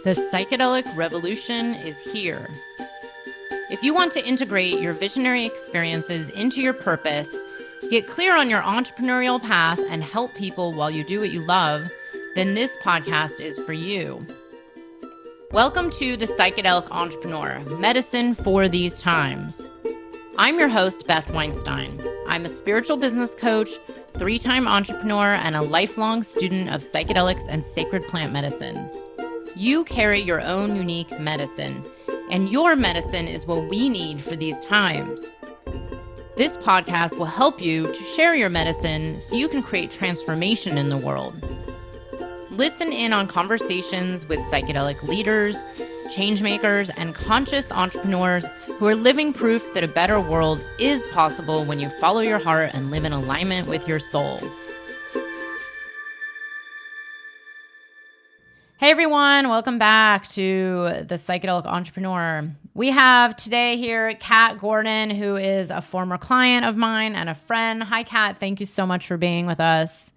The psychedelic revolution is here. If you want to integrate your visionary experiences into your purpose, get clear on your entrepreneurial path, and help people while you do what you love, then this podcast is for you. Welcome to The Psychedelic Entrepreneur, Medicine for These Times. I'm your host, Beth Weinstein. I'm a spiritual business coach, 3-time entrepreneur, and a lifelong student of psychedelics and sacred plant medicines. You carry your own unique medicine, and your medicine is what we need for these times. This podcast will help you to share your medicine so you can create transformation in the world. Listen in on conversations with psychedelic leaders, changemakers, and conscious entrepreneurs who are living proof that a better world is possible when you follow your heart and live in alignment with your soul. Hey everyone, welcome back to The Psychedelic Entrepreneur. We have today here Kat Gordon, who is a former client of mine and a friend. Hi Kat, thank you so much for being with us.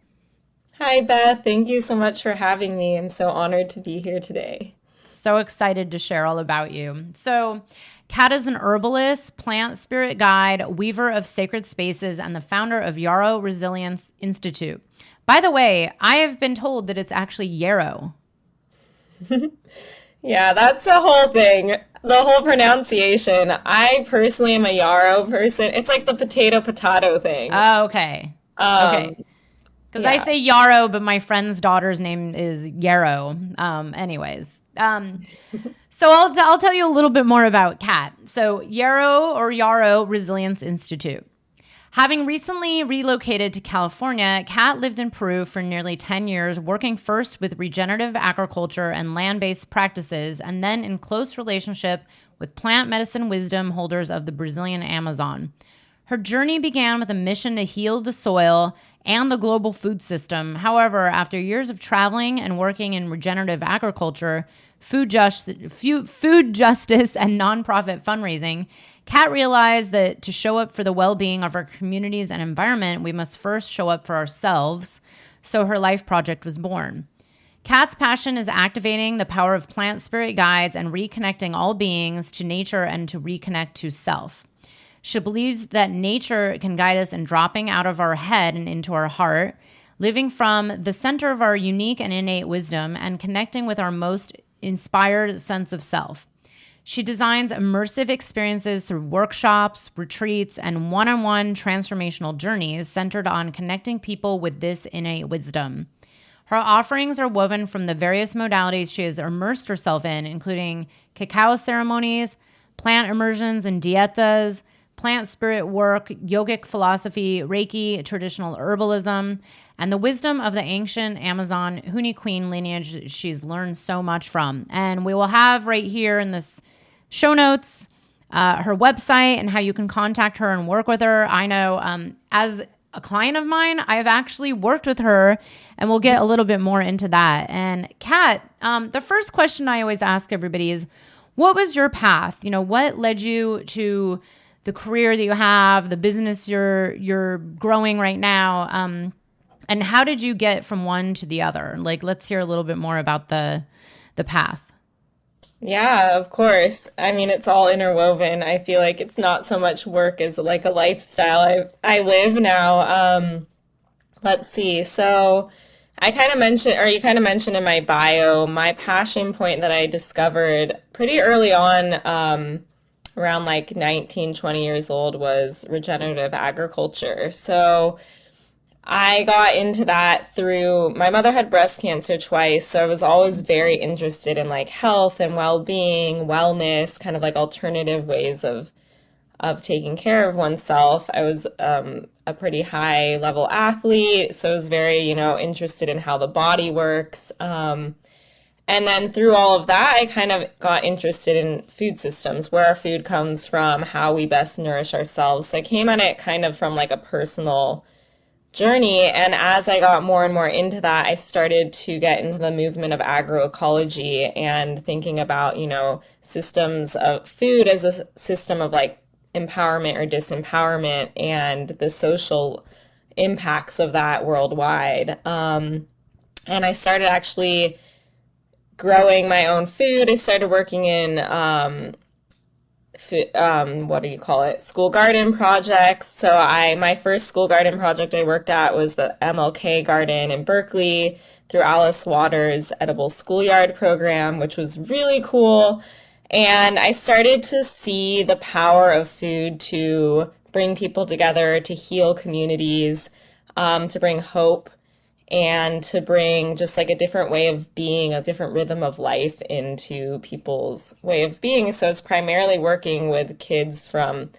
Hi Beth, thank you so much for having me. I'm so honored to be here today. So excited to share all about you. So Kat is an herbalist, plant spirit guide, weaver of sacred spaces, and the founder of Yarrow Resilience Institute. By the way, I have been told that it's actually yarrow. Yeah, that's the whole thing. The whole pronunciation. I personally am a yarrow person. It's like the potato thing. Oh, okay. Okay. Because I say yarrow, but my friend's daughter's name is yarrow. So I'll tell you a little bit more about Kat. So Yarrow Resilience Institute. Having recently relocated to California, Kat lived in Peru for nearly 10 years, working first with regenerative agriculture and land-based practices, and then in close relationship with plant medicine wisdom holders of the Brazilian Amazon. Her journey began with a mission to heal the soil and the global food system. However, after years of traveling and working in regenerative agriculture, food justice, and nonprofit fundraising, Kat realized that to show up for the well-being of our communities and environment, we must first show up for ourselves. So her life project was born. Kat's passion is activating the power of plant spirit guides and reconnecting all beings to nature and to reconnect to self. She believes that nature can guide us in dropping out of our head and into our heart, living from the center of our unique and innate wisdom, and connecting with our most inspired sense of self. She designs immersive experiences through workshops, retreats, and one-on-one transformational journeys centered on connecting people with this innate wisdom. Her offerings are woven from the various modalities she has immersed herself in, including cacao ceremonies, plant immersions and dietas, plant spirit work, yogic philosophy, Reiki, traditional herbalism, and the wisdom of the ancient Amazon Huni Queen lineage she's learned so much from. And we will have right here in this show notes her website and how you can contact her and work with her. I know as a client of mine, I've actually worked with her, and we'll get a little bit more into that. And Kat, the first question I always ask everybody is, what was your path? You know, what led you to the career that you have, the business you're growing right now, and how did you get from one to the other? Like, let's hear a little bit more about the path. Yeah, of course. I mean, it's all interwoven. I feel like it's not so much work as like a lifestyle I live now. Let's see. So I kind of mentioned, or you kind of mentioned in my bio, my passion point that I discovered pretty early on, around like 19, 20 years old, was regenerative agriculture. So I got into that through, my mother had breast cancer twice, so I was always very interested in like health and well-being, wellness, kind of like alternative ways of taking care of oneself. I was a pretty high level athlete, so I was very, interested in how the body works. And then through all of that, I kind of got interested in food systems, where our food comes from, how we best nourish ourselves. So I came at it kind of from like a personal journey. And as I got more and more into that, I started to get into the movement of agroecology and thinking about, systems of food as a system of like empowerment or disempowerment and the social impacts of that worldwide. And I started actually growing my own food. I started working in what do you call it? School garden projects. So my first school garden project I worked at was the MLK garden in Berkeley through Alice Waters' Edible Schoolyard program, which was really cool. And I started to see the power of food to bring people together, to heal communities, to bring hope, and to bring just like a different way of being, a different rhythm of life into people's way of being. So it's primarily working with kids from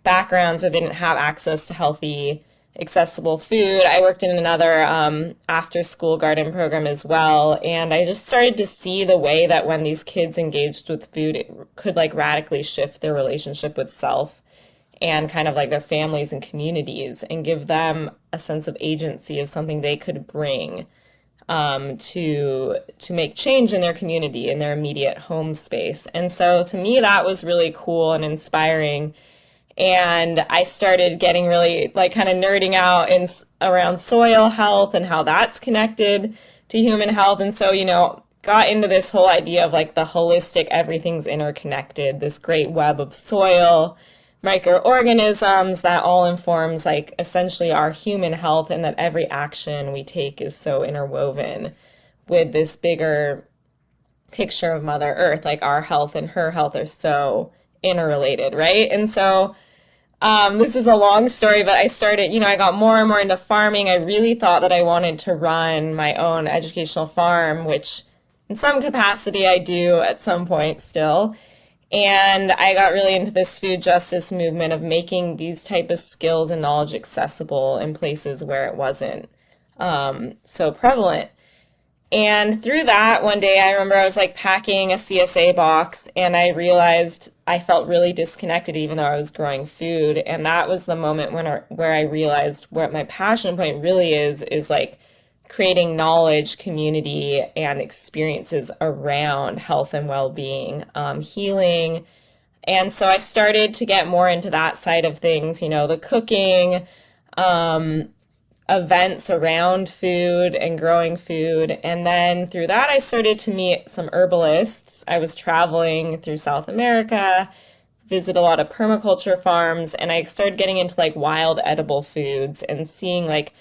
backgrounds where they didn't have access to healthy, accessible food. I worked in another after school garden program as well. And I just started to see the way that when these kids engaged with food, it could like radically shift their relationship with self and kind of like their families and communities and give them a sense of agency of something they could bring to make change in their community, in their immediate home space. And so to me, that was really cool and inspiring. And I started getting really like kind of nerding out in around soil health and how that's connected to human health. And so, got into this whole idea of like the holistic, everything's interconnected, this great web of soil, microorganisms that all informs like essentially our human health, and that every action we take is so interwoven with this bigger picture of Mother Earth. Like our health and her health are so interrelated, right? And so this is a long story, but I started, I got more and more into farming. I really thought that I wanted to run my own educational farm, which in some capacity I do at some point still. And I got really into this food justice movement of making these type of skills and knowledge accessible in places where it wasn't so prevalent. And through that, one day I remember I was like packing a CSA box and I realized I felt really disconnected even though I was growing food. And that was the moment where I realized what my passion point really is like creating knowledge, community, and experiences around health and well-being, healing. And so I started to get more into that side of things, the cooking, events around food and growing food. And then through that, I started to meet some herbalists. I was traveling through South America, visit a lot of permaculture farms, and I started getting into like wild edible foods and seeing like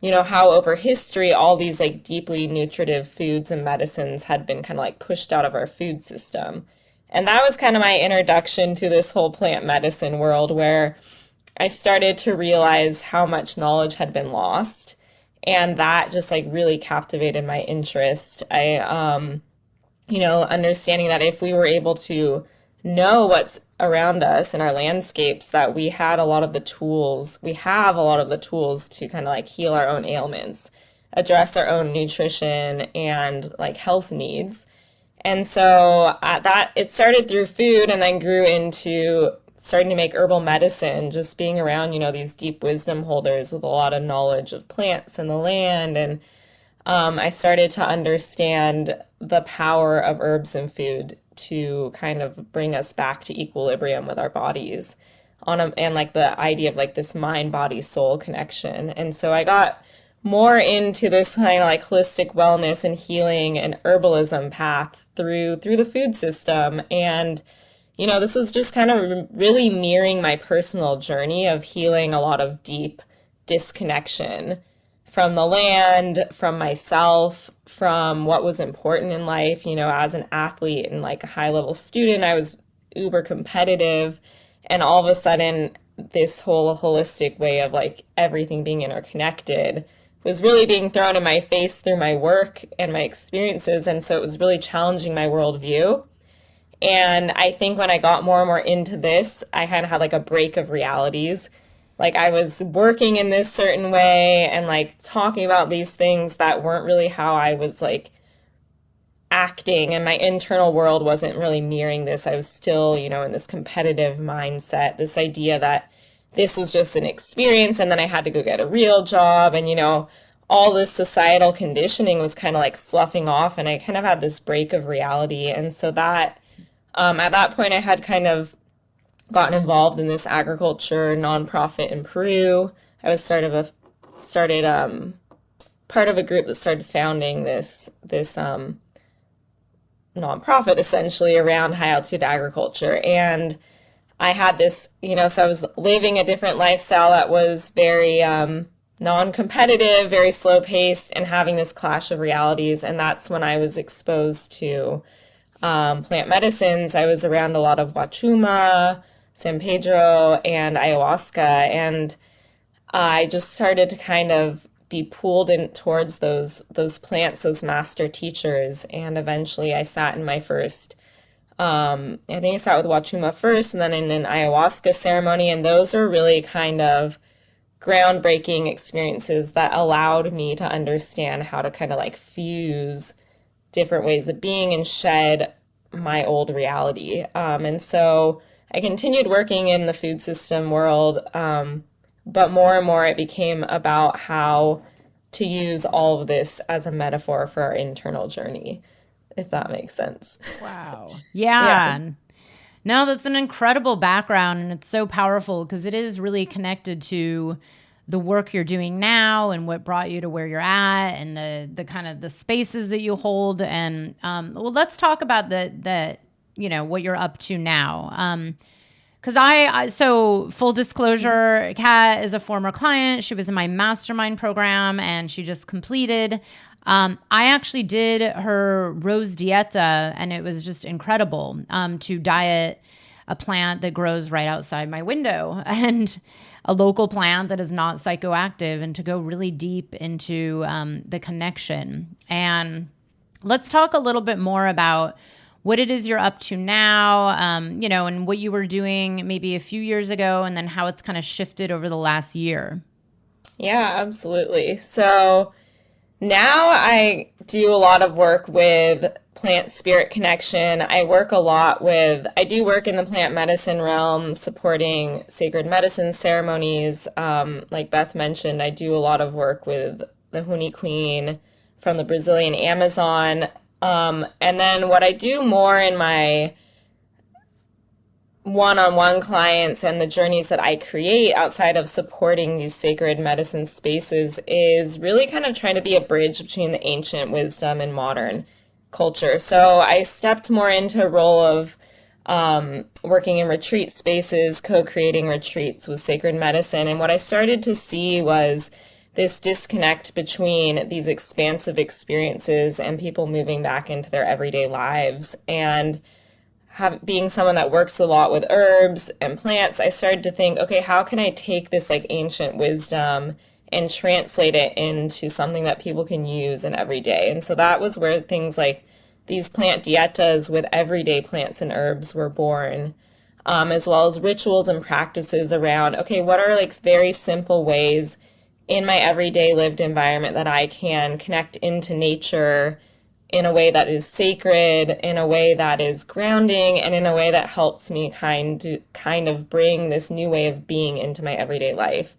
how over history, all these like deeply nutritive foods and medicines had been kind of like pushed out of our food system. And that was kind of my introduction to this whole plant medicine world where I started to realize how much knowledge had been lost. And that just like really captivated my interest. Understanding that if we were able to know what's around us in our landscapes, that we have a lot of the tools to kind of like heal our own ailments, address our own nutrition and like health needs. And so that it started through food and then grew into starting to make herbal medicine, just being around, these deep wisdom holders with a lot of knowledge of plants and the land. And I started to understand the power of herbs and food to kind of bring us back to equilibrium with our bodies and like the idea of like this mind, body, soul connection. And so I got more into this kind of like holistic wellness and healing and herbalism path through the food system. And this was just kind of really mirroring my personal journey of healing a lot of deep disconnection from the land, from myself, from what was important in life. As an athlete and like a high level student, I was uber competitive. And all of a sudden, this whole holistic way of like everything being interconnected was really being thrown in my face through my work and my experiences. And so it was really challenging my worldview. And I think when I got more and more into this, I kind of had like a break of realities. Like I was working in this certain way and like talking about these things that weren't really how I was like acting, and my internal world wasn't really mirroring this. I was still, in this competitive mindset, this idea that this was just an experience and then I had to go get a real job. And, all this societal conditioning was kind of like sloughing off, and I kind of had this break of reality. And so that at that point, I had kind of gotten involved in this agriculture nonprofit in Peru. I was started part of a group that started founding this nonprofit essentially around high altitude agriculture. And I had this, so I was living a different lifestyle that was very non-competitive, very slow paced, and having this clash of realities. And that's when I was exposed to plant medicines. I was around a lot of Wachuma, San Pedro, and ayahuasca, and I just started to kind of be pulled in towards those plants, those master teachers, and eventually I sat in my first. I think I sat with Wachuma first, and then in an ayahuasca ceremony, and those are really kind of groundbreaking experiences that allowed me to understand how to kind of like fuse different ways of being and shed my old reality. And so I continued working in the food system world, but more and more it became about how to use all of this as a metaphor for our internal journey, if that makes sense. Wow. Yeah. Yeah. No, that's an incredible background, and it's so powerful because it is really connected to the work you're doing now and what brought you to where you're at, and the kind of the spaces that you hold. And well, let's talk about that what you're up to now. Because so full disclosure, Kat is a former client. She was in my mastermind program and she just completed. I actually did her rose dieta, and it was just incredible to diet a plant that grows right outside my window and a local plant that is not psychoactive, and to go really deep into the connection. And let's talk a little bit more about what it is you're up to now, and what you were doing maybe a few years ago, and then how it's kind of shifted over the last year. Yeah, absolutely. So now I do a lot of work with plant spirit connection. I do work in the plant medicine realm, supporting sacred medicine ceremonies. Like Beth mentioned, I do a lot of work with the Huni Queen from the Brazilian Amazon. And then what I do more in my one-on-one clients and the journeys that I create outside of supporting these sacred medicine spaces is really kind of trying to be a bridge between the ancient wisdom and modern culture. So I stepped more into a role of working in retreat spaces, co-creating retreats with sacred medicine. And what I started to see was this disconnect between these expansive experiences and people moving back into their everyday lives. And being someone that works a lot with herbs and plants, I started to think, okay, how can I take this like ancient wisdom and translate it into something that people can use in every day? And so that was where things like these plant dietas with everyday plants and herbs were born, as well as rituals and practices around, okay, what are like very simple ways in my everyday lived environment that I can connect into nature in a way that is sacred, in a way that is grounding, and in a way that helps me kind of bring this new way of being into my everyday life.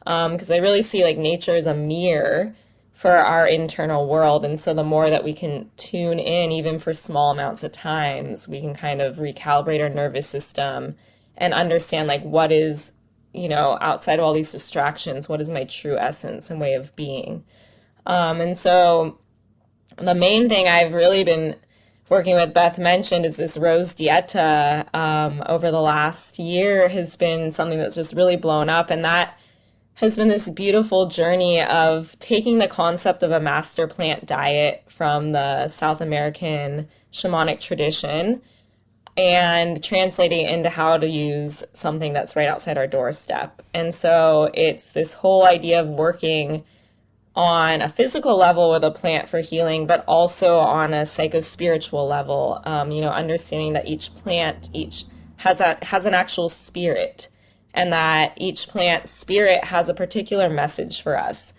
Because I really see like nature as a mirror for our internal world. And so the more that we can tune in, even for small amounts of times, we can kind of recalibrate our nervous system and understand like what is, outside of all these distractions, what is my true essence and way of being. And so the main thing I've really been working with, Beth mentioned, is this rose dieta over the last year has been something that's just really blown up. And that has been this beautiful journey of taking the concept of a master plant diet from the South American shamanic tradition and translating it into how to use something that's right outside our doorstep. And so it's this whole idea of working on a physical level with a plant for healing, but also on a psycho-spiritual level, understanding that each plant has an actual spirit, and that each plant spirit has a particular message for us.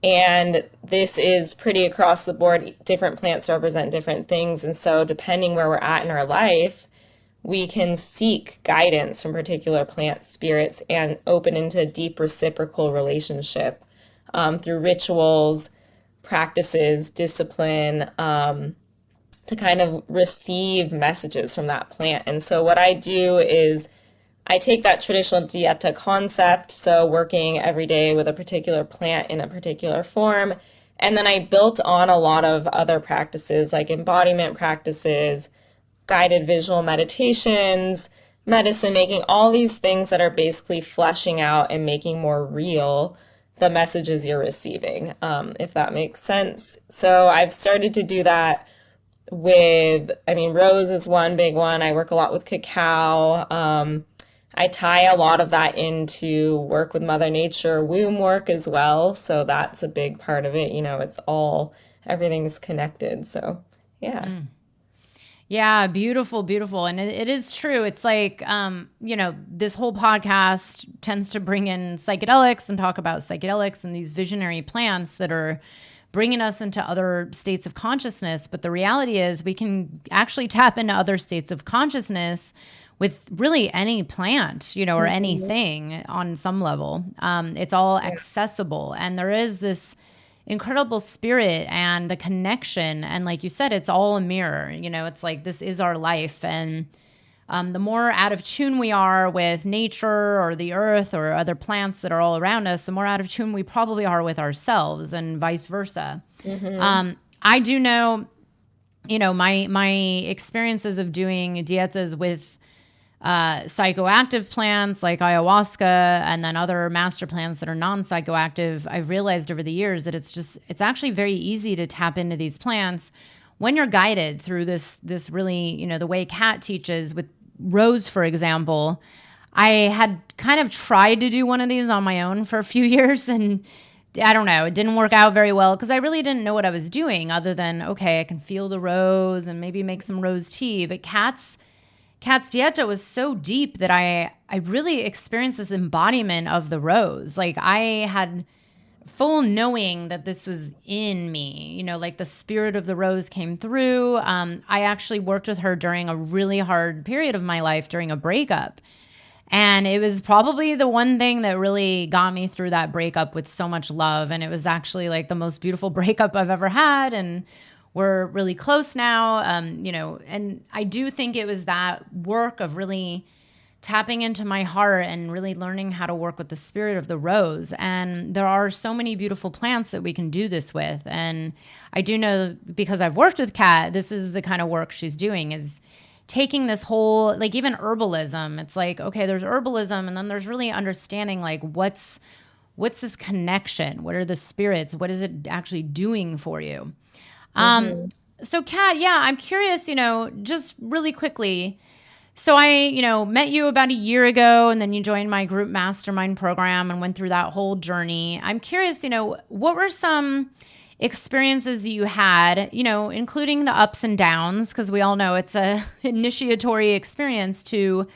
And this is pretty across the board. Different plants represent different things. And so depending where we're at in our life, we can seek guidance from particular plant spirits and open into a deep reciprocal relationship through rituals, practices, discipline, to kind of receive messages from that plant. And so what I do is I take that traditional dieta concept, so working every day with a particular plant in a particular form, And then I built on a lot of other practices like embodiment practices, guided visual meditations, medicine making, all these things that are basically fleshing out and making more real the messages you're receiving, if that makes sense. So I've started to do that with, I mean, rose is one big one. I work a lot with cacao. I tie a lot of that into work with Mother Nature, womb work as well. So that's a big part of it. You know, it's all, everything's connected. So, yeah. Yeah, beautiful, beautiful. And it is true. It's like, this whole podcast tends to bring in psychedelics and talk about psychedelics and these visionary plants that are bringing us into other states of consciousness. But the reality is, we can actually tap into other states of consciousness with really any plant, or anything on some level. It's all accessible. And there is this incredible spirit and the connection. And like you said, it's all a mirror. It's like this is our life. And the more out of tune we are with nature or the earth or other plants that are all around us, the more out of tune we probably are with ourselves, and vice versa. I do know, my experiences of doing dietas with psychoactive plants like ayahuasca and then other master plants that are non-psychoactive, I've realized over the years that it's actually very easy to tap into these plants when you're guided through this really, the way Kat teaches with rose, for example. I had kind of tried to do one of these on my own for a few years, and I don't know, it didn't work out very well because I really didn't know what I was doing other than, okay, I can feel the rose and maybe make some rose tea. But Kat's dieta was so deep that I really experienced this embodiment of the rose. Like, I had full knowing that this was in me, like the spirit of the rose came through. I actually worked with her during a really hard period of my life during a breakup. And it was probably the one thing that really got me through that breakup with so much love. And it was actually like the most beautiful breakup I've ever had. And we're really close now, and I do think it was that work of really tapping into my heart and really learning how to work with the spirit of the rose. And there are so many beautiful plants that we can do this with. And I do know, because I've worked with Kat, this is the kind of work she's doing, is taking this whole, like, even herbalism. It's like, okay, there's herbalism, and then there's really understanding, like, what's this connection? What are the spirits? What is it actually doing for you? So Kat, yeah, I'm curious, just really quickly. So I, met you about a year ago, and then you joined my group mastermind program and went through that whole journey. I'm curious, what were some experiences that you had, including the ups and downs, because we all know it's a initiatory experience to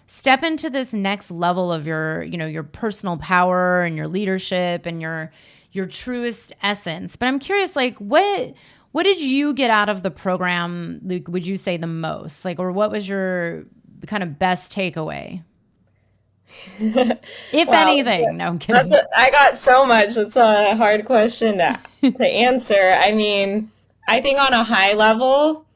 step into this next level of your personal power and your leadership and your truest essence. But I'm curious, like, what did you get out of the program, like, would you say the most? Like, or what was your kind of best takeaway? If Wow, anything. No, I'm kidding. I got so much. It's a hard question to answer. I mean, I think on a high level,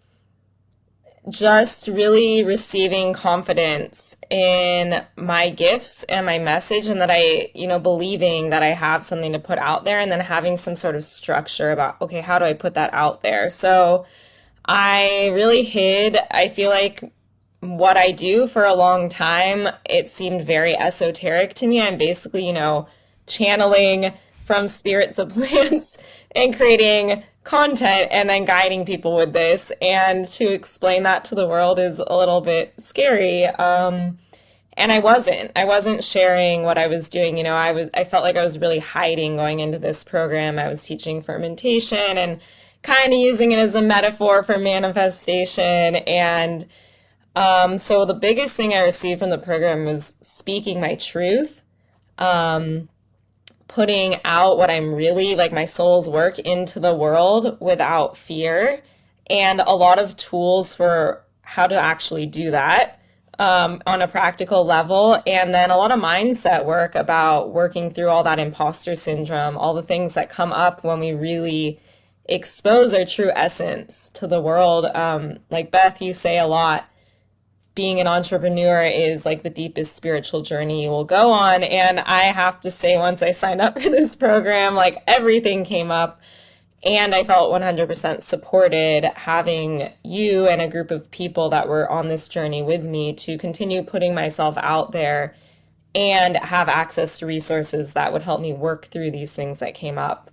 just really receiving confidence in my gifts and my message, and that I, believing that I have something to put out there, and then having some sort of structure about, okay, how do I put that out there? So I really I feel like what I do for a long time, it seemed very esoteric to me. I'm basically, channeling from spirits of plants and creating content and then guiding people with this. And to explain that to the world is a little bit scary. And I wasn't sharing what I was doing. I felt like I was really hiding going into this program. I was teaching fermentation and kind of using it as a metaphor for manifestation. And so the biggest thing I received from the program was speaking my truth, putting out what I'm really, like, my soul's work into the world without fear, and a lot of tools for how to actually do that on a practical level. And then a lot of mindset work about working through all that imposter syndrome, all the things that come up when we really expose our true essence to the world. Like Beth, you say a lot, being an entrepreneur is like the deepest spiritual journey you will go on. And I have to say, once I signed up for this program, like, everything came up. And I felt 100% supported having you and a group of people that were on this journey with me to continue putting myself out there and have access to resources that would help me work through these things that came up.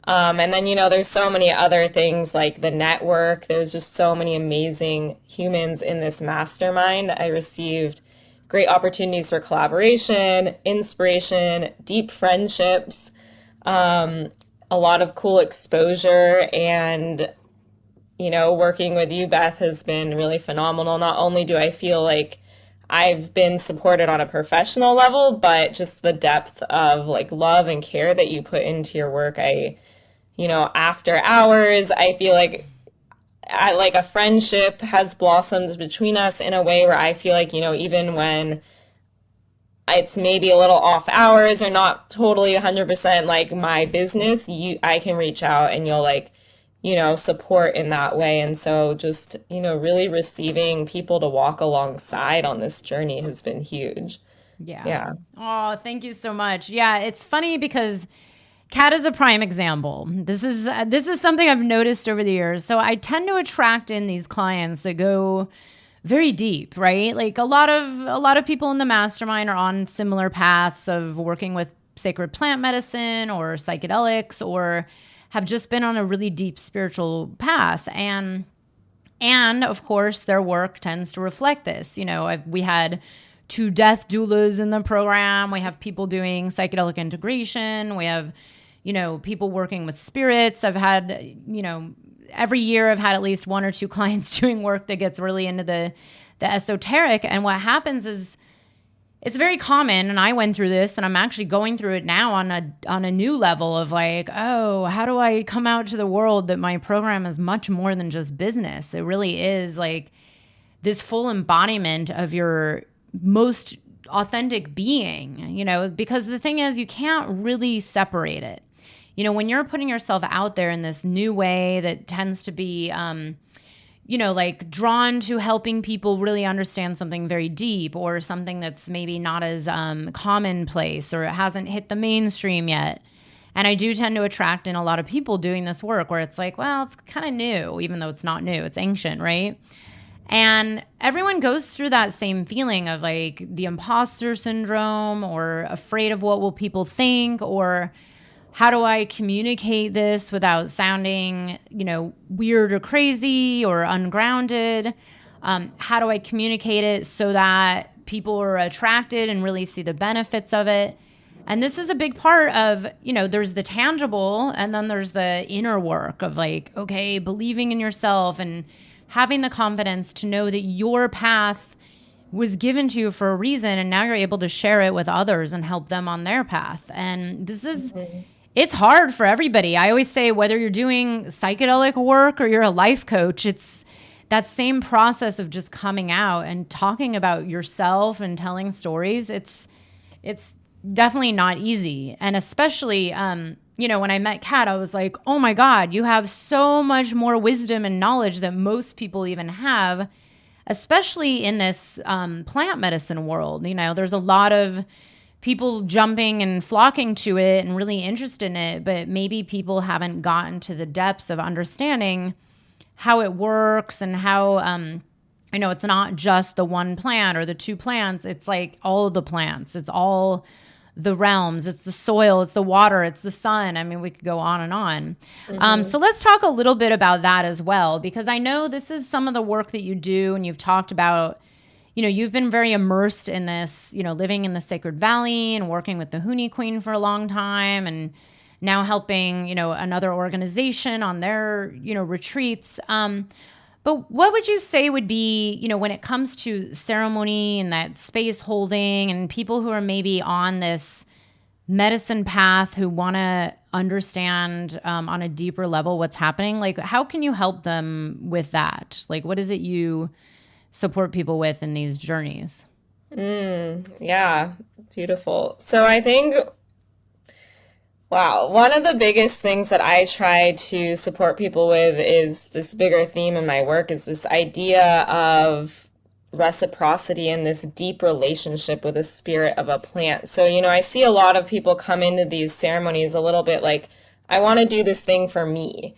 And then, there's so many other things like the network. There's just so many amazing humans in this mastermind. I received great opportunities for collaboration, inspiration, deep friendships, a lot of cool exposure. And, working with you, Beth, has been really phenomenal. Not only do I feel like I've been supported on a professional level, but just the depth of like love and care that you put into your work. After hours, I feel like a friendship has blossomed between us in a way where I feel like, even when it's maybe a little off hours or not totally 100% like my business, I can reach out and you'll like, support in that way. And so just, really receiving people to walk alongside on this journey has been huge. Yeah. Yeah. Oh, thank you so much. Yeah, it's funny because Kat is a prime example. This is something I've noticed over the years. So I tend to attract in these clients that go very deep, right? Like a lot of people in the mastermind are on similar paths of working with sacred plant medicine or psychedelics, or have just been on a really deep spiritual path. And of course, their work tends to reflect this. We had two death doulas in the program. We have people doing psychedelic integration. We have, people working with spirits. I've had, every year I've had at least one or two clients doing work that gets really into the esoteric. And what happens is it's very common, and I went through this, and I'm actually going through it now on a new level of like, oh, how do I come out to the world that my program is much more than just business? It really is like this full embodiment of your most authentic being, because the thing is, you can't really separate it. When you're putting yourself out there in this new way that tends to be, like drawn to helping people really understand something very deep, or something that's maybe not as commonplace, or it hasn't hit the mainstream yet. And I do tend to attract in a lot of people doing this work where it's like, well, it's kind of new, even though it's not new, it's ancient, right? And everyone goes through that same feeling of like the imposter syndrome, or afraid of what will people think, or how do I communicate this without sounding, weird or crazy or ungrounded? How do I communicate it so that people are attracted and really see the benefits of it? And this is a big part of, there's the tangible, and then there's the inner work of like, okay, believing in yourself and having the confidence to know that your path was given to you for a reason, and now you're able to share it with others and help them on their path. And it's hard for everybody. I always say, whether you're doing psychedelic work or you're a life coach, it's that same process of just coming out and talking about yourself and telling stories. It's definitely not easy. And especially, when I met Kat, I was like, oh my God, you have so much more wisdom and knowledge that most people even have, especially in this plant medicine world. There's a lot of people jumping and flocking to it and really interested in it, but maybe people haven't gotten to the depths of understanding how it works, and how, it's not just the one plant or the two plants. It's like all of the plants. It's all the realms. It's the soil. It's the water. It's the sun. I mean, we could go on and on. So let's talk a little bit about that as well, because I know this is some of the work that you do, and you've talked about, you've been very immersed in this, living in the Sacred Valley and working with the Huni Queen for a long time, and now helping, another organization on their, retreats. But what would you say would be, when it comes to ceremony and that space holding, and people who are maybe on this medicine path who want to understand on a deeper level what's happening? Like, how can you help them with that? Like, what is it you support people with in these journeys? Yeah, beautiful. So I think, wow, one of the biggest things that I try to support people with is this bigger theme in my work, is this idea of reciprocity and this deep relationship with the spirit of a plant. So, I see a lot of people come into these ceremonies a little bit like I want to do this thing for me.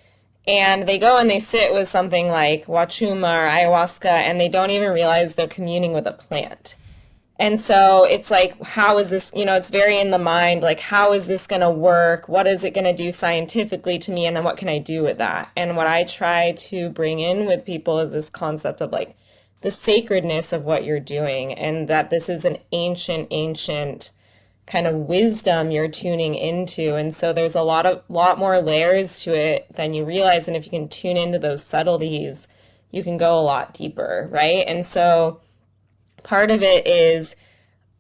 And they go and they sit with something like wachuma or ayahuasca, and they don't even realize they're communing with a plant. And so it's like, how is this, it's very in the mind, like, how is this going to work? What is it going to do scientifically to me? And then what can I do with that? And what I try to bring in with people is this concept of like the sacredness of what you're doing, and that this is an ancient kind of wisdom you're tuning into. And so there's a lot more layers to it than you realize. And if you can tune into those subtleties, you can go a lot deeper, right? And so part of it is,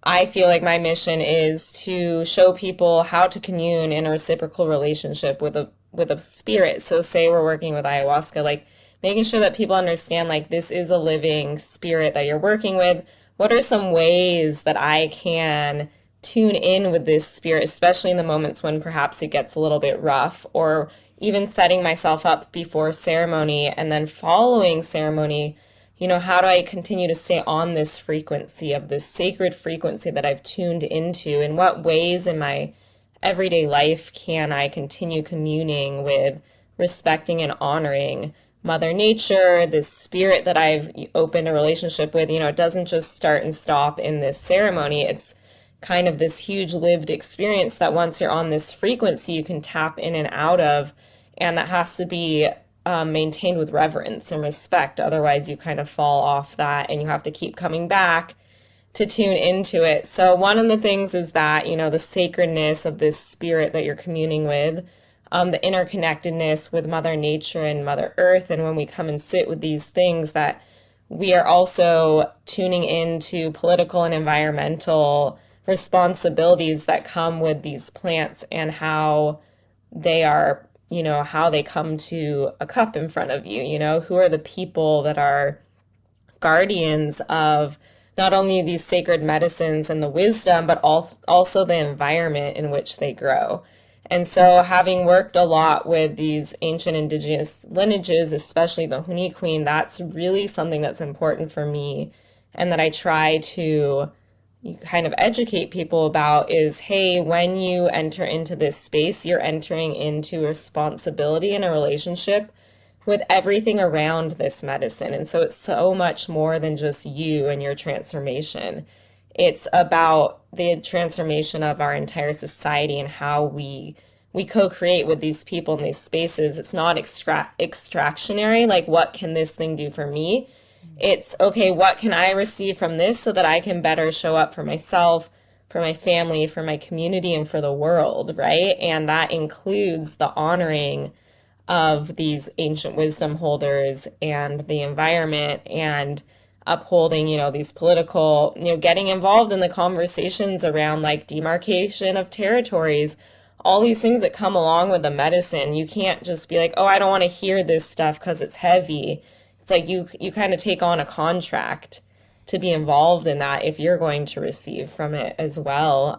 I feel like my mission is to show people how to commune in a reciprocal relationship with a spirit. So say we're working with ayahuasca, like making sure that people understand like this is a living spirit that you're working with. What are some ways that I can tune in with this spirit, especially in the moments when perhaps it gets a little bit rough, or even setting myself up before ceremony and then following ceremony, how do I continue to stay on this frequency of this sacred frequency that I've tuned into? In what ways in my everyday life can I continue communing with, respecting and honoring Mother Nature, this spirit that I've opened a relationship with? It doesn't just start and stop in this ceremony. It's kind of this huge lived experience that once you're on this frequency, you can tap in and out of. And that has to be maintained with reverence and respect. Otherwise, you kind of fall off that and you have to keep coming back to tune into it. So one of the things is that, the sacredness of this spirit that you're communing with, the interconnectedness with Mother Nature and Mother Earth. And when we come and sit with these things, that we are also tuning into political and environmental responsibilities that come with these plants, and how they are, how they come to a cup in front of you, who are the people that are guardians of not only these sacred medicines and the wisdom, but also the environment in which they grow. And so having worked a lot with these ancient indigenous lineages, especially the Huni Queen, that's really something that's important for me, and that I try to kind of educate people about is, hey, when you enter into this space, you're entering into responsibility in a relationship with everything around this medicine. And so it's so much more than just you and your transformation. It's about the transformation of our entire society and how we co-create with these people in these spaces. It's not extractionary, like what can this thing do for me? It's, okay, what can I receive from this so that I can better show up for myself, for my family, for my community, and for the world, right? And that includes the honoring of these ancient wisdom holders and the environment, and upholding, these political, getting involved in the conversations around like demarcation of territories, all these things that come along with the medicine. You can't just be like, oh, I don't want to hear this stuff because it's heavy. It's like you kind of take on a contract to be involved in that if you're going to receive from it as well.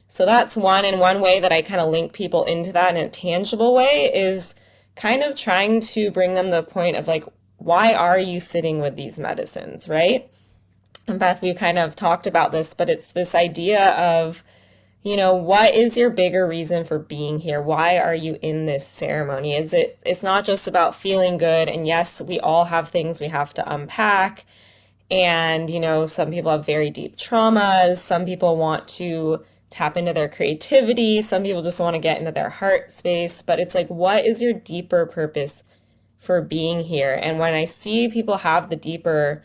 So that's one. And one way that I kind of link people into that in a tangible way is kind of trying to bring them to the point of like, why are you sitting with these medicines, right? And Beth, you kind of talked about this, but it's this idea of, what is your bigger reason for being here? Why are you in this ceremony? It's not just about feeling good. And yes, we all have things we have to unpack. And, some people have very deep traumas. Some people want to tap into their creativity. Some people just want to get into their heart space. But it's like, what is your deeper purpose for being here? And when I see people have the deeper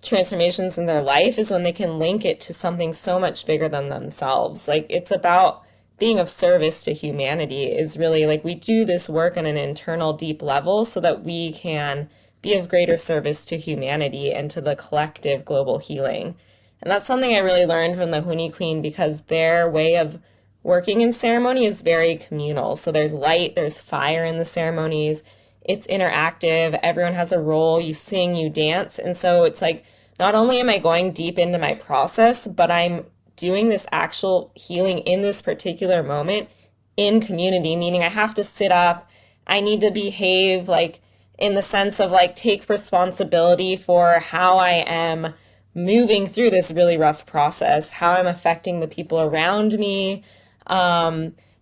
transformations in their life, is when they can link it to something so much bigger than themselves. Like, it's about being of service to humanity. Is really like, we do this work on an internal deep level so that we can be of greater service to humanity and to the collective global healing. And that's something I really learned from the Huni Queen, because their way of working in ceremony is very communal. So there's light, there's fire in the ceremonies. It's interactive. Everyone has a role. You sing, you dance. And so it's like, not only am I going deep into my process, but I'm doing this actual healing in this particular moment in community, meaning I have to sit up. I need to behave like, in the sense of like, take responsibility for how I am moving through this really rough process, how I'm affecting the people around me.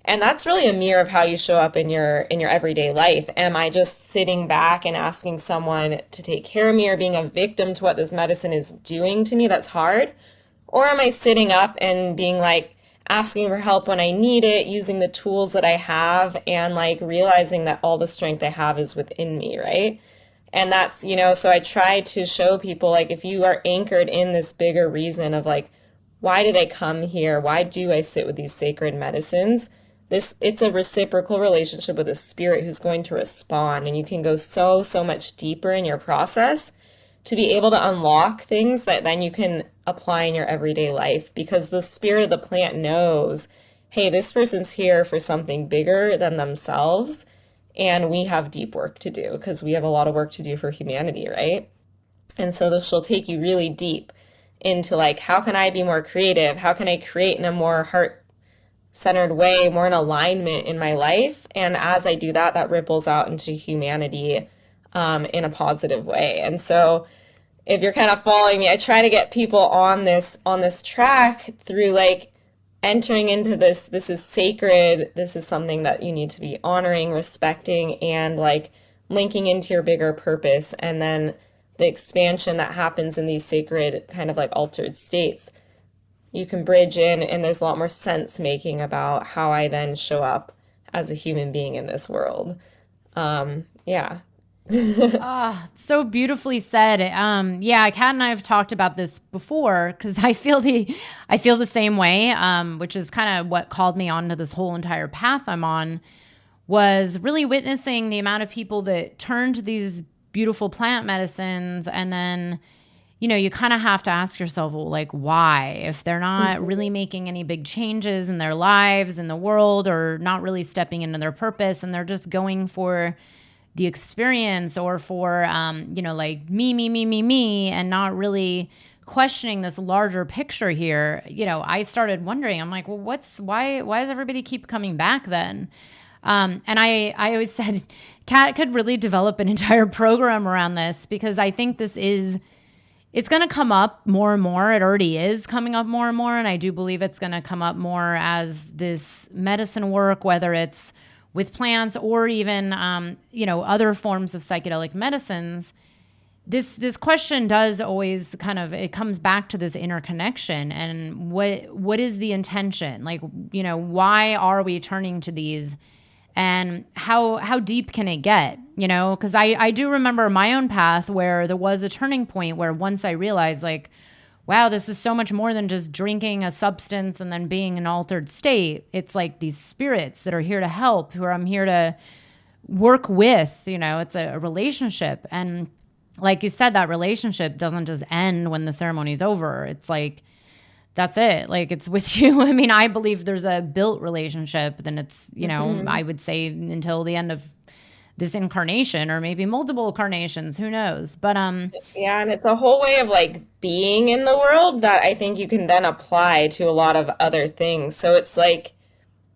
And that's really a mirror of how you show up in your everyday life. Am I just sitting back and asking someone to take care of me, or being a victim to what this medicine is doing to me that's hard? Or am I sitting up and being like asking for help when I need it, using the tools that I have, and like realizing that all the strength I have is within me, right? And that's, so I try to show people, like, if you are anchored in this bigger reason of like, why did I come here? Why do I sit with these sacred medicines? It's a reciprocal relationship with a spirit who's going to respond, and you can go so much deeper in your process to be able to unlock things that then you can apply in your everyday life, because the spirit of the plant knows, hey, this person's here for something bigger than themselves, and we have deep work to do because we have a lot of work to do for humanity, right? And so she'll take you really deep into like, how can I be more creative? How can I create in a more heart centered way, more in alignment in my life? And as I do that, that ripples out into humanity in a positive way. And so if you're kind of following me, I try to get people on this track through like entering into this is sacred, this is something that you need to be honoring, respecting, and like linking into your bigger purpose. And then the expansion that happens in these sacred kind of like altered states, you can bridge in, and there's a lot more sense making about how I then show up as a human being in this world. Yeah. Ah, so beautifully said. Yeah, Kat and I have talked about this before because I feel the same way. Which is kind of what called me onto this whole entire path I'm on, was really witnessing the amount of people that turn to these beautiful plant medicines, and then, you kind of have to ask yourself, well, like, why? If they're not really making any big changes in their lives, in the world, or not really stepping into their purpose, and they're just going for the experience, or for, like me, and not really questioning this larger picture here. I started wondering, I'm like, well, why does everybody keep coming back then? And I always said Kat could really develop an entire program around this, because I think it's going to come up more and more. It already is coming up more and more. And I do believe it's going to come up more as this medicine work, whether it's with plants or even, other forms of psychedelic medicines. This question does always it comes back to this interconnection, and what is the intention? Like, why are we turning to these, and how deep can it get? Because I do remember my own path where there was a turning point where once I realized, like, wow, this is so much more than just drinking a substance and then being in an altered state. It's like these spirits that are here to help, who I'm here to work with. It's a relationship. And like you said, that relationship doesn't just end when the ceremony's over. It's like, that's it. Like, it's with you. I mean, I believe there's a built relationship, then it's, I would say until the end of this incarnation, or maybe multiple incarnations, who knows? But Yeah, and it's a whole way of like being in the world that I think you can then apply to a lot of other things. So it's like,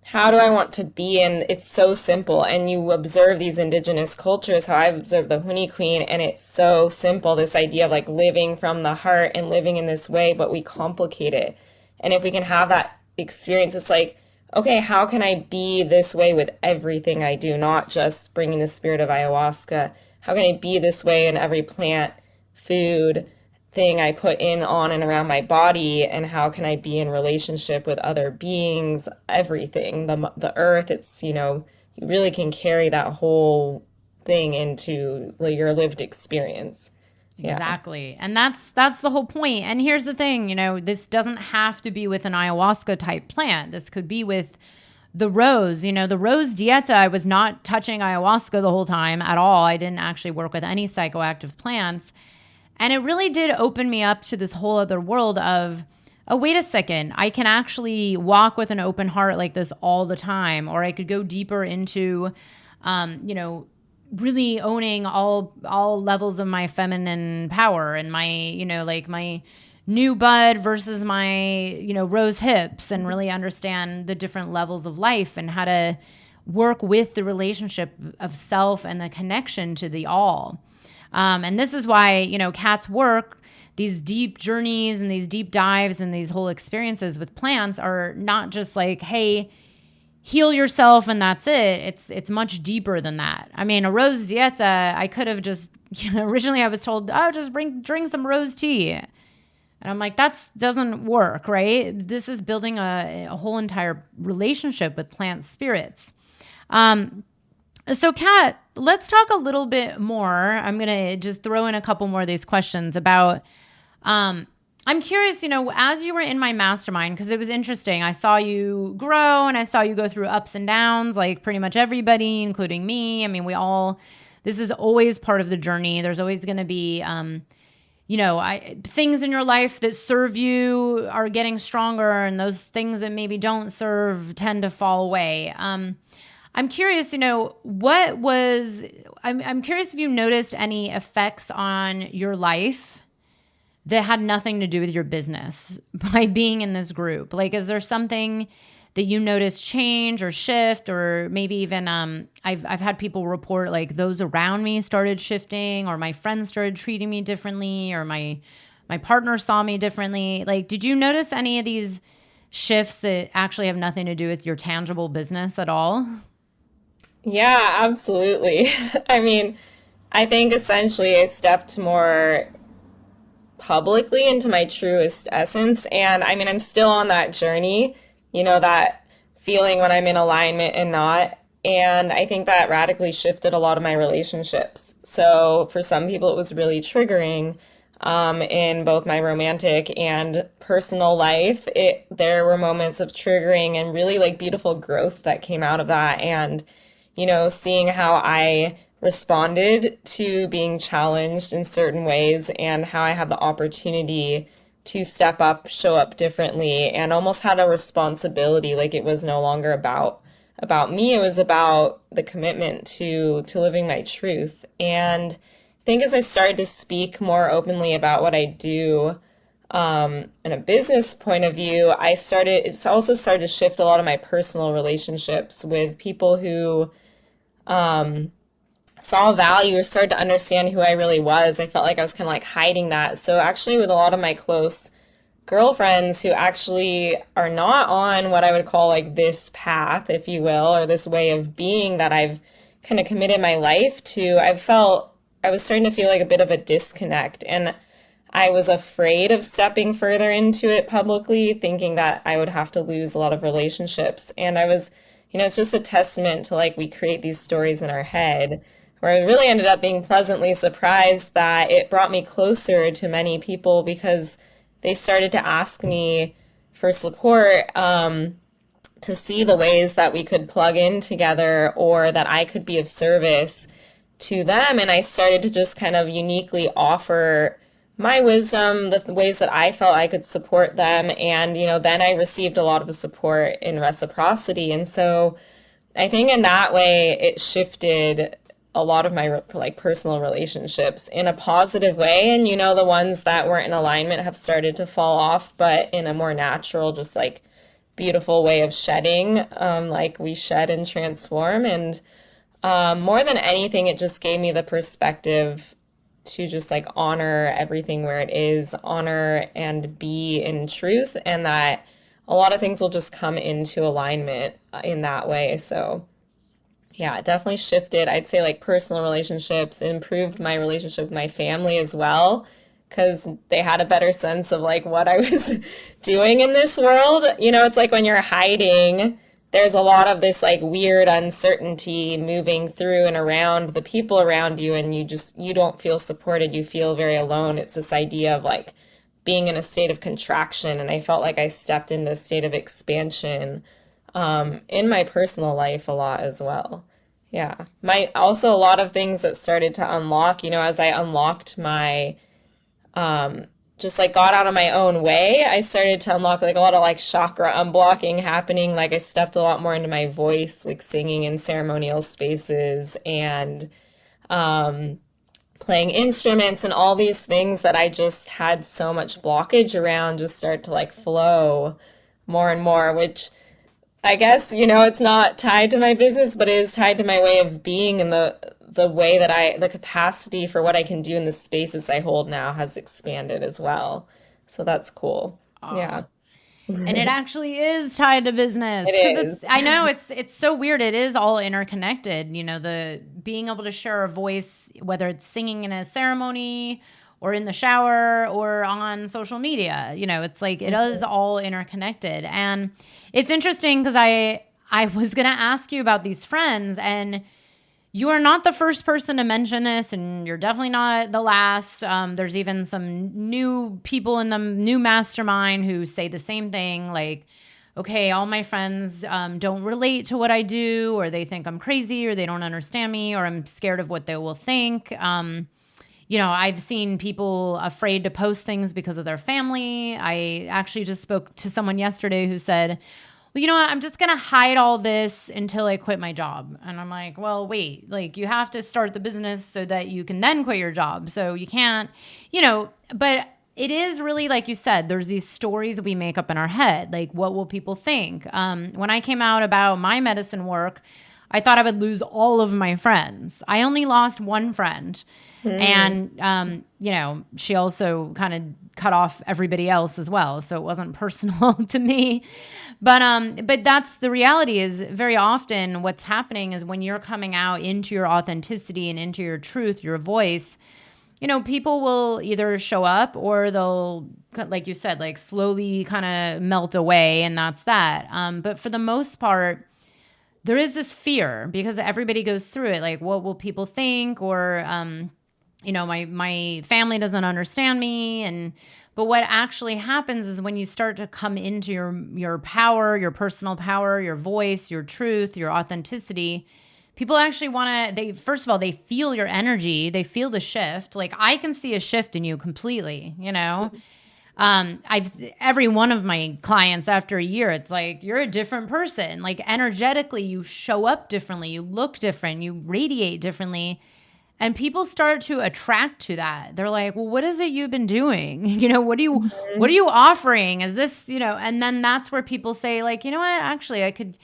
how do I want to be? And it's so simple. And you observe these indigenous cultures, how I've observed the Huni Queen, and it's so simple, this idea of like living from the heart and living in this way, but we complicate it. And if we can have that experience, it's like, okay, how can I be this way with everything I do, not just bringing the spirit of ayahuasca? How can I be this way in every plant, food, thing I put in, on, and around my body? And how can I be in relationship with other beings, everything, the earth? It's, you really can carry that whole thing into your lived experience. Yeah. Exactly. And that's the whole point. And here's the thing, this doesn't have to be with an ayahuasca type plant. This could be with the rose. The rose dieta, I was not touching ayahuasca the whole time at all. I didn't actually work with any psychoactive plants. And it really did open me up to this whole other world of, oh, wait a second, I can actually walk with an open heart like this all the time. Or I could go deeper into, really owning all levels of my feminine power, and my, like my new bud versus my, rose hips, and really understand the different levels of life and how to work with the relationship of self and the connection to the all. And this is why, Kat's work, these deep journeys and these deep dives and these whole experiences with plants are not just like, hey, heal yourself and that's it. It's much deeper than that. I mean, a rose dieta, I could have just, originally I was told, oh, just drink some rose tea. And I'm like, that doesn't work, right? This is building a whole entire relationship with plant spirits. So Kat, let's talk a little bit more. I'm going to just throw in a couple more of these questions about, I'm curious, as you were in my mastermind, because it was interesting. I saw you grow and I saw you go through ups and downs, like pretty much everybody, including me. I mean, this is always part of the journey. There's always going to be, things in your life that serve you are getting stronger, and those things that maybe don't serve tend to fall away. I'm curious, I'm curious if you noticed any effects on your life that had nothing to do with your business by being in this group. Like, is there something that you noticed change or shift, or maybe even I've had people report like those around me started shifting, or my friends started treating me differently, or my partner saw me differently. Like, did you notice any of these shifts that actually have nothing to do with your tangible business at all? Yeah, absolutely. I mean, I think essentially I stepped more publicly into my truest essence. And I mean, I'm still on that journey, that feeling when I'm in alignment and not. And I think that radically shifted a lot of my relationships. So for some people, it was really triggering in both my romantic and personal life. There were moments of triggering and really like beautiful growth that came out of that. And seeing how I responded to being challenged in certain ways and how I had the opportunity to step up, show up differently, and almost had a responsibility. Like it was no longer about me. It was about the commitment to living my truth. And I think as I started to speak more openly about what I do, in a business point of view, it's also started to shift a lot of my personal relationships with people who saw value or started to understand who I really was. I felt like I was kind of like hiding that. So actually with a lot of my close girlfriends who actually are not on what I would call like this path, if you will, or this way of being that I've kind of committed my life to, I was starting to feel like a bit of a disconnect. And I was afraid of stepping further into it publicly, thinking that I would have to lose a lot of relationships. And it's just a testament to like we create these stories in our head, where I really ended up being pleasantly surprised that it brought me closer to many people because they started to ask me for support, to see the ways that we could plug in together or that I could be of service to them. And I started to just kind of uniquely offer my wisdom, the ways that I felt I could support them. And, then I received a lot of support in reciprocity. And so I think in that way, it shifted a lot of my like personal relationships in a positive way. And, the ones that weren't in alignment have started to fall off, but in a more natural, just like beautiful way of shedding, like we shed and transform. And more than anything, it just gave me the perspective to just like honor everything where it is, honor and be in truth, and that a lot of things will just come into alignment in that way. So yeah, it definitely shifted. I'd say like personal relationships, improved my relationship with my family as well, because they had a better sense of like what I was doing in this world. It's like when you're hiding, there's a lot of this like weird uncertainty moving through and around the people around you, and you don't feel supported. You feel very alone. It's this idea of like being in a state of contraction, and I felt like I stepped into a state of expansion in my personal life a lot as well. Yeah. Also a lot of things that started to unlock, as I unlocked my just like got out of my own way, I started to unlock like a lot of like chakra unblocking happening. Like I stepped a lot more into my voice, like singing in ceremonial spaces and playing instruments, and all these things that I just had so much blockage around just start to like flow more and more, which I guess, it's not tied to my business, but it is tied to my way of being, and the way that the capacity for what I can do in the spaces I hold now has expanded as well. So that's cool. Uh, Yeah. And it actually is tied to It business because is. I know it's so weird. It is all interconnected. The being able to share a voice, whether it's singing in a ceremony or in the shower or on social media, it's like it is all interconnected. And it's interesting because I was going to ask you about these friends, and you are not the first person to mention this, and you're definitely not the last. There's even some new people in the new mastermind who say the same thing, like, okay, all my friends don't relate to what I do, or they think I'm crazy, or they don't understand me, or I'm scared of what they will think. I've seen people afraid to post things because of their family. I actually just spoke to someone yesterday who said, well, you know what? I'm just going to hide all this until I quit my job. And I'm like, well, wait, like you have to start the business so that you can then quit your job. So you can't, but it is really, like you said, there's these stories we make up in our head. Like, what will people think? When I came out about my medicine work, I thought I would lose all of my friends. I only lost one friend. Mm. And, she also kind of cut off everybody else as well. So it wasn't personal to me. But that's the reality is very often what's happening is when you're coming out into your authenticity and into your truth, your voice, people will either show up or they'll, like you said, like slowly kind of melt away. And that's that. But for the most part, there is this fear because everybody goes through it. Like, what will people think? Or, my family doesn't understand me. But what actually happens is when you start to come into your power, your personal power, your voice, your truth, your authenticity, people actually first of all, they feel your energy. They feel the shift. Like I can see a shift in you completely, every one of my clients after a year, it's like, you're a different person. Like energetically, you show up differently. You look different. You radiate differently. And people start to attract to that. They're like, well, what is it you've been doing? What are Mhm. you offering? Is this, and then that's where people say like, you know what, actually I could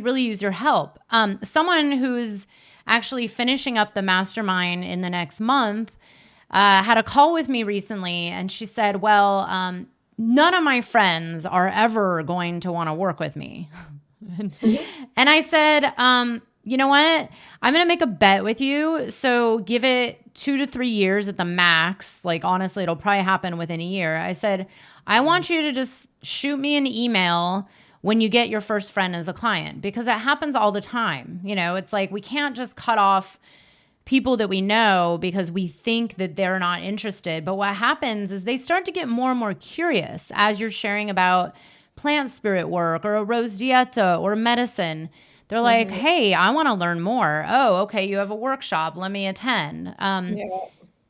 really use your help. Someone who's actually finishing up the mastermind in the next month, had a call with me recently and she said, well, none of my friends are ever going to want to work with me. And I said, you know what? I'm going to make a bet with you. So give it 2 to 3 years at the max. Like, honestly, it'll probably happen within a year. I said, I want you to just shoot me an email when you get your first friend as a client because it happens all the time. It's like we can't just cut off people that we know because we think that they're not interested. But what happens is they start to get more and more curious as you're sharing about plant spirit work or a rose dieta or medicine. They're like, Mhm. hey, I want to learn more. Oh, okay, you have a workshop. Let me attend. Yeah.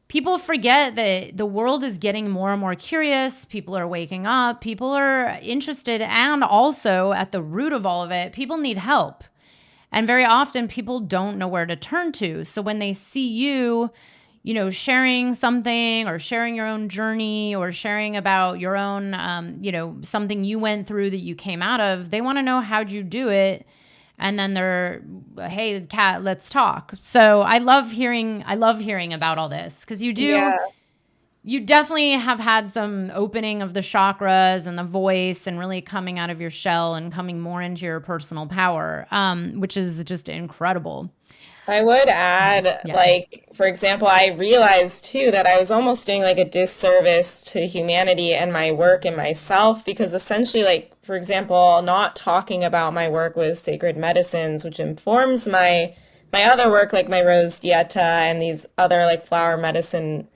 People forget that the world is getting more and more curious. People are waking up. People are interested. And also, at the root of all of it, people need help. And very often people don't know where to turn to. So when they see you, sharing something or sharing your own journey or sharing about your own, something you went through that you came out of, they want to know how'd you do it. And then they're, hey, Kat, let's talk. So I love hearing about all this because Yeah. you definitely have had some opening of the chakras and the voice and really coming out of your shell and coming more into your personal power, which is just incredible. I would add, Yeah. like, for example, I realized too that I was almost doing like a disservice to humanity and my work and myself because essentially, like, for example, not talking about my work with sacred medicines, which informs my other work, like my rose dieta and these other like flower medicine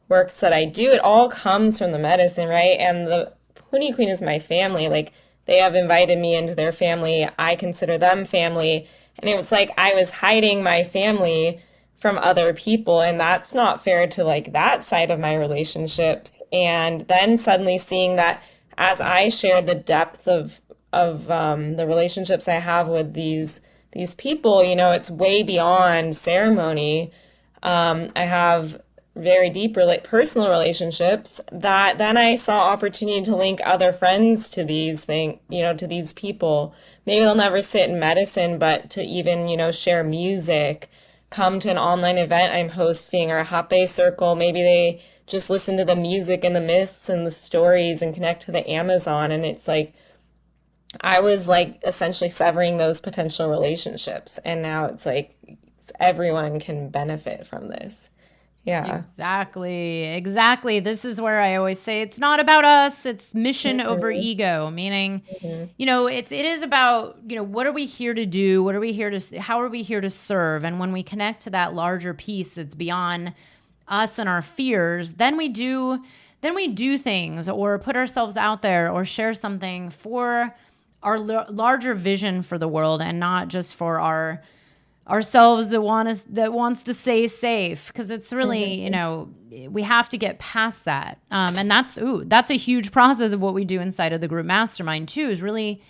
works that I do, it all comes from the medicine, right? And the Honey Queen is my family. Like they have invited me into their family. I consider them family. And it was like I was hiding my family from other people, and that's not fair to like that side of my relationships. And then suddenly seeing that as I share the depth of the relationships I have with these people, it's way beyond ceremony. I have very deep personal relationships that then I saw opportunity to link other friends to these things, to these people. Maybe they'll never sit in medicine, but to even, share music, come to an online event I'm hosting or a Hape circle. Maybe they just listen to the music and the myths and the stories and connect to the Amazon. And it's like, I was like essentially severing those potential relationships. And now it's like everyone can benefit from this. Yeah. Exactly. Exactly. This is where I always say it's not about us, it's mission over Hmm. ego, meaning, Hmm. it is about, what are we here to do? What are we here to how are we here to serve? And when we connect to that larger piece that's beyond us and our fears, then we do things or put ourselves out there or share something for our larger vision for the world and not just for ourselves that wants to stay safe, because it's really, Hmm. we have to get past that, and that's a huge process of what we do inside of the group mastermind too, is really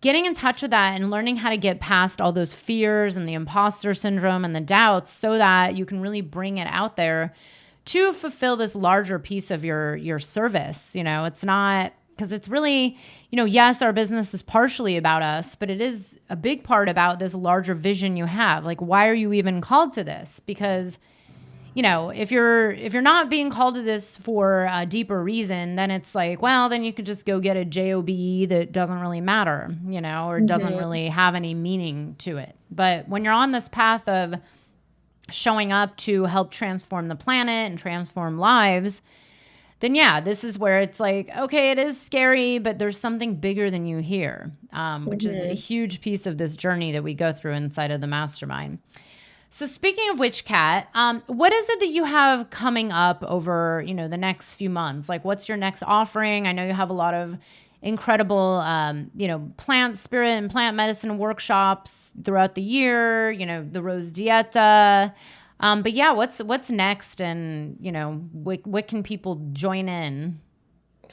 getting in touch with that and learning how to get past all those fears and the imposter syndrome and the doubts so that you can really bring it out there to fulfill this larger piece of your service. It's not, because it's really, yes, our business is partially about us, but it is a big part about this larger vision you have. Like, why are you even called to this? Because if you're not being called to this for a deeper reason, then it's like, well, then you could just go get a job that doesn't really matter, or doesn't Hmm. really have any meaning to it. But when you're on this path of showing up to help transform the planet and transform lives, then yeah, this is where it's like, okay, it is scary, but there's something bigger than you here, which is a Hmm. huge piece of this journey that we go through inside of the mastermind. So speaking of which, Kat, what is it that you have coming up over, the next few months? Like, what's your next offering? I know you have a lot of incredible, plant spirit and plant medicine workshops throughout the year. The Rose Dieta. But yeah, what's next, and what can people join in?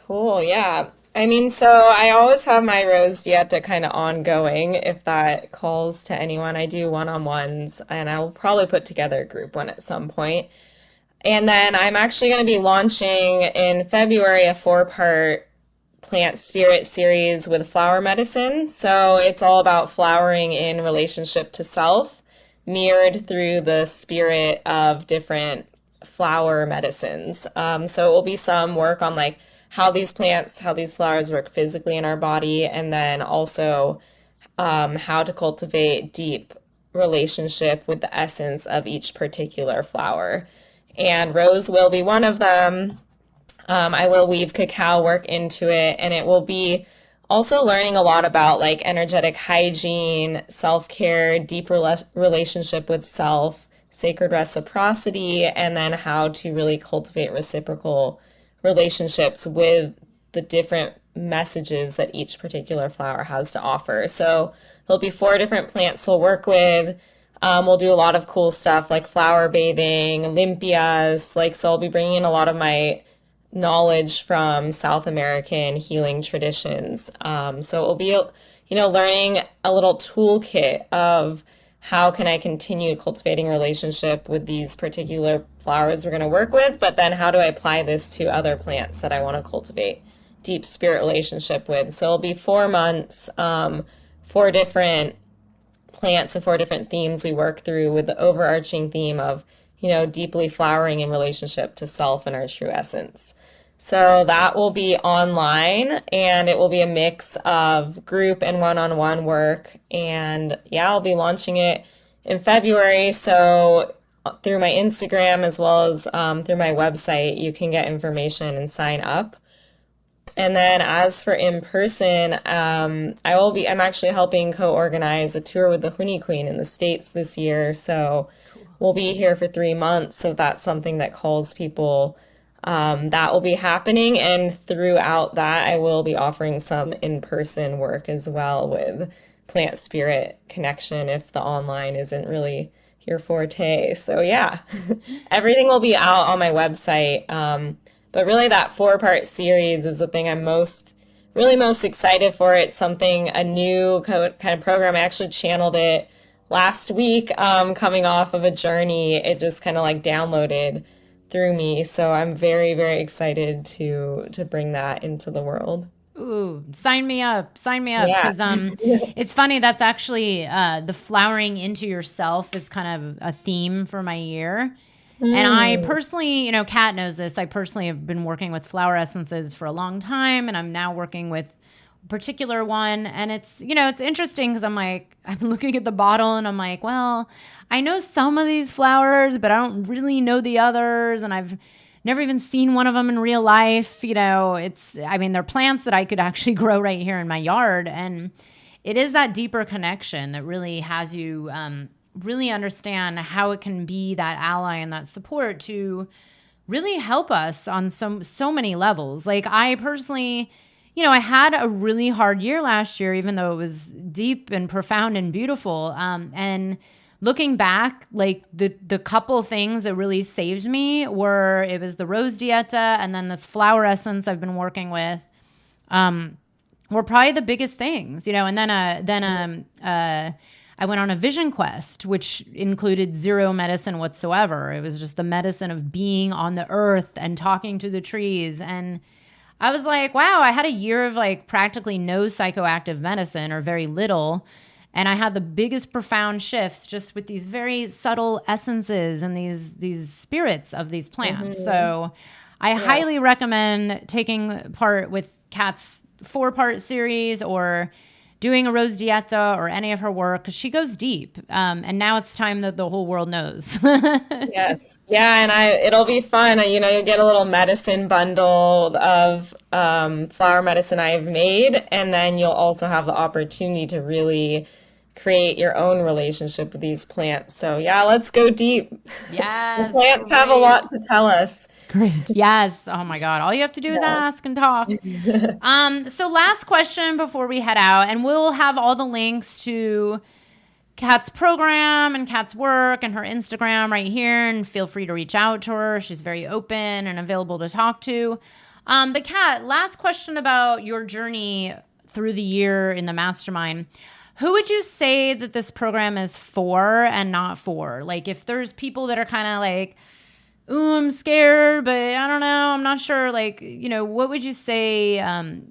Cool. Yeah. I mean, so I always have my Rose Dieta kind of ongoing. If that calls to anyone, I do one-on-ones, and I will probably put together a group one at some point. And then I'm actually going to be launching in February a four-part plant spirit series with flower medicine. So it's all about flowering in relationship to self, mirrored through the spirit of different flower medicines. So it will be some work on like how these plants, how these flowers work physically in our body, and then also how to cultivate deep relationship with the essence of each particular flower. And rose will be one of them. I will weave cacao work into it, and it will be also learning a lot about like energetic hygiene, self care, deep relationship with self, sacred reciprocity, and then how to really cultivate reciprocal relationships with the different messages that each particular flower has to offer. So there'll be four different plants we'll work with. We'll do a lot of cool stuff like flower bathing, limpias. Like, so I'll be bringing in a lot of my knowledge from South American healing traditions. So it will be, learning a little toolkit of how can I continue cultivating a relationship with these particular flowers we're going to work with, but then how do I apply this to other plants that I want to cultivate deep spirit relationship with. So it'll be 4 months, four different plants and four different themes we work through with the overarching theme of, deeply flowering in relationship to self and our true essence. So that will be online, and it will be a mix of group and one-on-one work. And yeah, I'll be launching it in February. So through my Instagram as well as through my website, you can get information and sign up. And then as for in person, I'm actually helping co-organize a tour with the Honey Queen in the States this year. So Cool. we'll be here for 3 months. So if that's something that calls people. That will be happening. And throughout that, I will be offering some in-person work as well with plant spirit connection if the online isn't really your forte. So yeah, everything will be out on my website. But really, that four-part series is the thing I'm really most excited for. It's something, a new kind of program. I actually channeled it last week, coming off of a journey. It just kind of like downloaded through me. So I'm very, very excited to bring that into the world. Ooh, sign me up. Sign me up. Yeah. Because it's funny. That's actually the flowering into yourself is kind of a theme for my year. And I Hmm. personally, Kat knows this. I personally have been working with flower essences for a long time, and I'm now working with a particular one. And it's interesting because I'm looking at the bottle and I'm like, well, I know some of these flowers, but I don't really know the others. And I've never even seen one of them in real life. They're plants that I could actually grow right here in my yard. And it is that deeper connection that really has you really understand how it can be that ally and that support to really help us on so many levels. Like I personally, I had a really hard year last year, even though it was deep and profound and beautiful. And looking back, like the couple things that really saved me it was the rose dieta and then this flower essence I've been working with. Were probably the biggest things, and then I went on a vision quest, which included zero medicine whatsoever. It was just the medicine of being on the earth and talking to the trees. And I was like, wow, I had a year of like practically no psychoactive medicine or very little. And I had the biggest profound shifts just with these very subtle essences and these spirits of these plants. Hmm. So I Yeah. highly recommend taking part with Kat's 4-part series or doing a Rose Dieta or any of her work because she goes deep. And now it's time that the whole world knows. Yes. Yeah, and it'll be fun. You'll get a little medicine bundle of flower medicine I've made, and then you'll also have the opportunity to really create your own relationship with these plants. So yeah, let's go deep. The Yes, plants have a great. lot to tell us. Great. Yes. Oh my God. All you have to do is ask and talk. So last question before we head out, and we'll have all the links to Kat's program and Kat's work and her Instagram right here, and feel free to reach out to her. She's very open and available to talk to. But Kat, last question about your journey through the year in the mastermind. Who would you say that this program is for and not for? Like if there's people that are kind of like, ooh, I'm scared, but I don't know, I'm not sure. Like, what would you say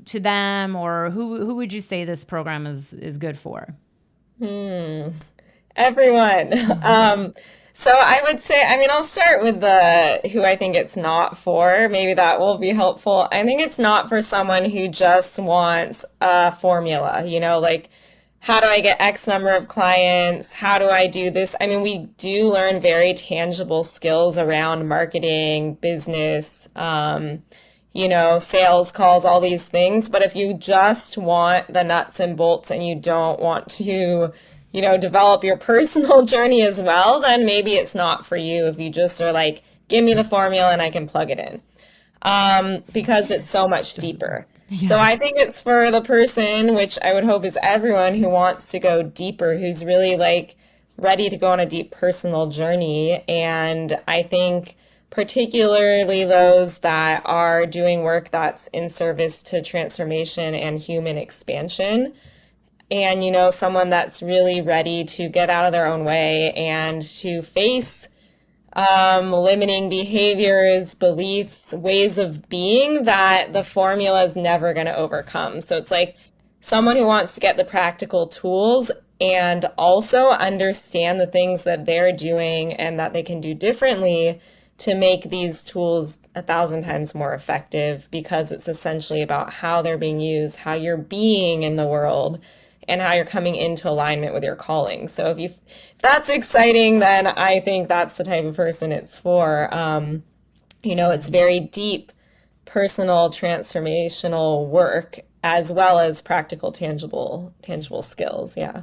to them, or who would you say this program is good for? Hmm. Everyone. So I would say, I'll start with the who I think it's not for. Maybe that will be helpful. I think it's not for someone who just wants a formula, like how do I get X number of clients? How do I do this? We do learn very tangible skills around marketing, business, sales calls, all these things. But if you just want the nuts and bolts and you don't want to, develop your personal journey as well, then maybe it's not for you if you just are like, give me the formula and I can plug it in. Because it's so much deeper. So Yeah. I think it's for the person, which I would hope is everyone who wants to go deeper, who's really like ready to go on a deep personal journey. And I think particularly those that are doing work that's in service to transformation and human expansion. And, someone that's really ready to get out of their own way and to face limiting behaviors, beliefs, ways of being that the formula is never going to overcome. So it's like someone who wants to get the practical tools and also understand the things that they're doing and that they can do differently to make these tools 1,000 times more effective because it's essentially about how they're being used, how you're being in the world, and how you're coming into alignment with your calling. So if that's exciting, then I think that's the type of person it's for. It's very deep, personal, transformational work as well as practical, tangible skills. Yeah,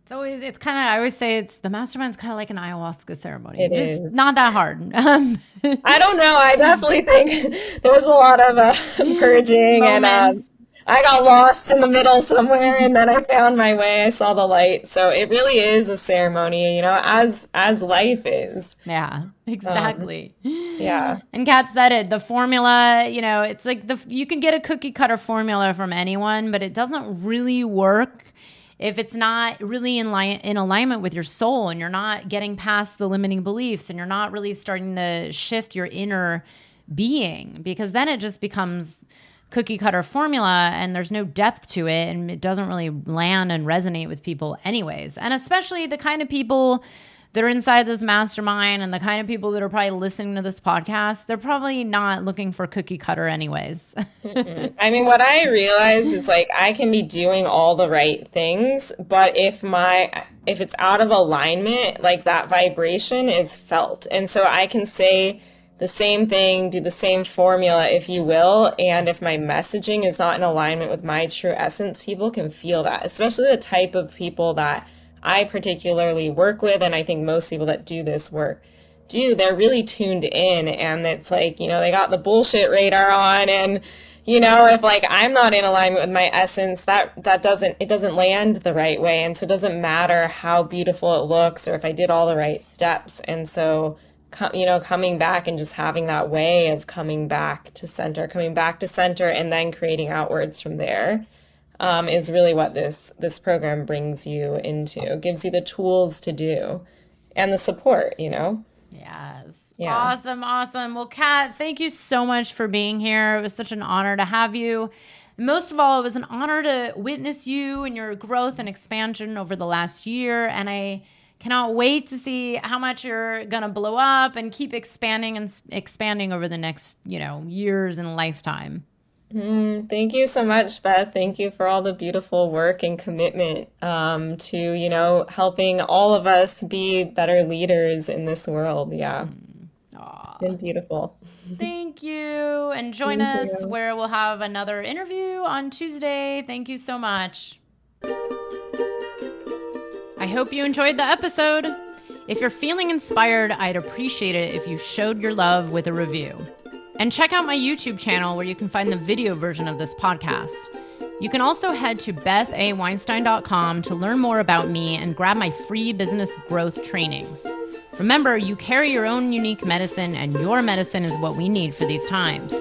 It's kind of, I always say the mastermind's kind of like an ayahuasca ceremony. it It's is. not that hard. I don't know. I definitely think there was a lot of purging, and Moments. I got lost in the middle somewhere, and then I found my way. I saw the light. So it really is a ceremony, as life is. Yeah, Um, exactly. yeah. And Kat said it, the formula, it's like you can get a cookie cutter formula from anyone, but it doesn't really work if it's not really in alignment with your soul and you're not getting past the limiting beliefs and you're not really starting to shift your inner being, because then it just becomes cookie cutter formula and there's no depth to it and it doesn't really land and resonate with people anyways. And especially the kind of people that are inside this mastermind and the kind of people that are probably listening to this podcast, they're probably not looking for cookie cutter anyways. I mean, what I realize is like I can be doing all the right things, but if it's out of alignment, like that vibration is felt. And so I can say the same thing, do the same formula, if you will, and if my messaging is not in alignment with my true essence, people can feel that, especially the type of people that I particularly work with, and I think most people that do this work do, they're really tuned in, and it's like, you know, they got the bullshit radar on, and, you know, if like I'm not in alignment with my essence, that doesn't land the right way, and so it doesn't matter how beautiful it looks or if I did all the right steps. And so, you know, coming back and just having that way of coming back to center, and then creating outwards from there. Is really what this program brings you into, gives you the tools to do and the support, you know? Yes. Yeah. Awesome. Well, Kat, thank you so much for being here. It was such an honor to have you. Most of all, it was an honor to witness you and your growth and expansion over the last year. And I cannot wait to see how much you're going to blow up and keep expanding over the next, you know, years and lifetime. Thank you so much, Beth. Thank you for all the beautiful work and commitment to, you know, helping all of us be better leaders in this world. Yeah, it's been beautiful. Thank you. And join Thank us you. where we'll have another interview on Tuesday. Thank you so much. I hope you enjoyed the episode. If you're feeling inspired, I'd appreciate it if you showed your love with a review. And check out my YouTube channel where you can find the video version of this podcast. You can also head to bethaweinstein.com to learn more about me and grab my free business growth trainings. Remember, you carry your own unique medicine, and your medicine is what we need for these times.